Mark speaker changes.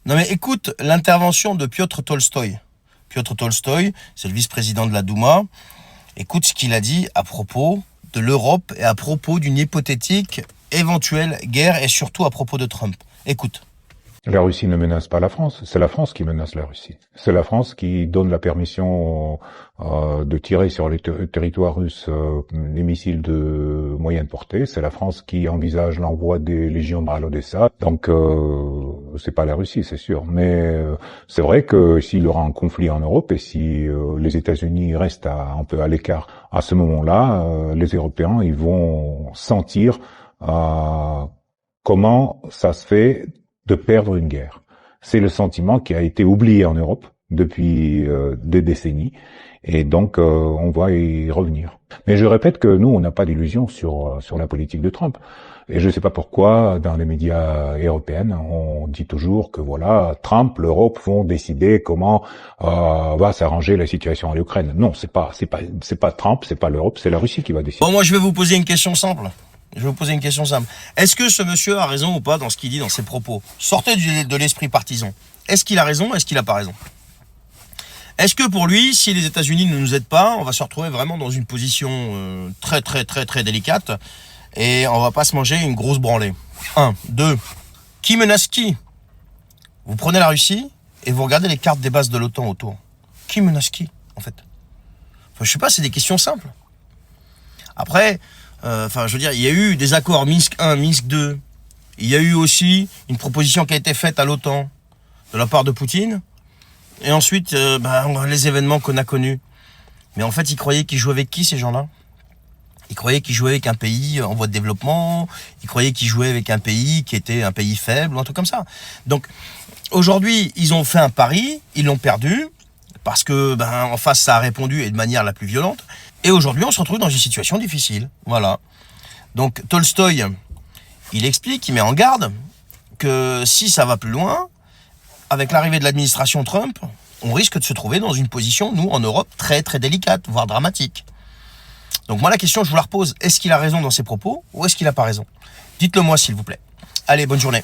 Speaker 1: Non mais écoute l'intervention de Piotr Tolstoï. Piotr Tolstoï, c'est le vice-président de la Douma. Écoute ce qu'il a dit à propos de l'Europe et à propos d'une hypothétique éventuelle guerre et surtout à propos de Trump. Écoute.
Speaker 2: La Russie ne menace pas la France, c'est la France qui menace la Russie. C'est la France qui donne la permission de tirer sur les territoires russes des missiles de moyenne portée. C'est la France qui envisage l'envoi des légions à l'Odessa. Donc c'est pas la Russie, c'est sûr. Mais c'est vrai que s'il y aura un conflit en Europe et si les États-Unis restent un peu à l'écart à ce moment-là, les Européens ils vont sentir comment ça se fait de perdre une guerre. C'est le sentiment qui a été oublié en Europe depuis des décennies, et donc on va y revenir. Mais je répète que nous, on n'a pas d'illusions sur la politique de Trump. Et je ne sais pas pourquoi, dans les médias européens, on dit toujours que voilà, Trump, l'Europe vont décider comment va s'arranger la situation en Ukraine. Non, c'est pas Trump, c'est pas l'Europe, c'est la Russie qui va décider.
Speaker 1: Bon, moi je vais vous poser une question simple. Est-ce que ce monsieur a raison ou pas dans ce qu'il dit dans ses propos? Sortez de l'esprit partisan. Est-ce qu'il a raison? Est-ce qu'il a pas raison? Est-ce que pour lui, si les États-Unis ne nous aident pas, on va se retrouver vraiment dans une position très délicate et on va pas se manger une grosse branlée? 1. 2. Qui menace qui? Vous prenez la Russie et vous regardez les cartes des bases de l'OTAN autour. Qui menace qui, en fait? Enfin, je sais pas, c'est des questions simples. Après, je veux dire, il y a eu des accords Minsk 1, Minsk 2. Il y a eu aussi une proposition qui a été faite à l'OTAN de la part de Poutine. Et ensuite, les événements qu'on a connus. Mais en fait, ils croyaient qu'ils jouaient avec qui, ces gens-là? Ils croyaient qu'ils jouaient avec un pays en voie de développement. Ils croyaient qu'ils jouaient avec un pays qui était un pays faible ou un truc comme ça. Donc, aujourd'hui, ils ont fait un pari, ils l'ont perdu. Parce que, en face, ça a répondu et de manière la plus violente. Et aujourd'hui, on se retrouve dans une situation difficile. Voilà. Donc, Tolstoï, il explique, il met en garde que si ça va plus loin, avec l'arrivée de l'administration Trump, on risque de se trouver dans une position, nous, en Europe, très délicate, voire dramatique. Donc moi, la question, je vous la repose. Est-ce qu'il a raison dans ses propos ou est-ce qu'il n'a pas raison? Dites-le moi, s'il vous plaît. Allez, bonne journée.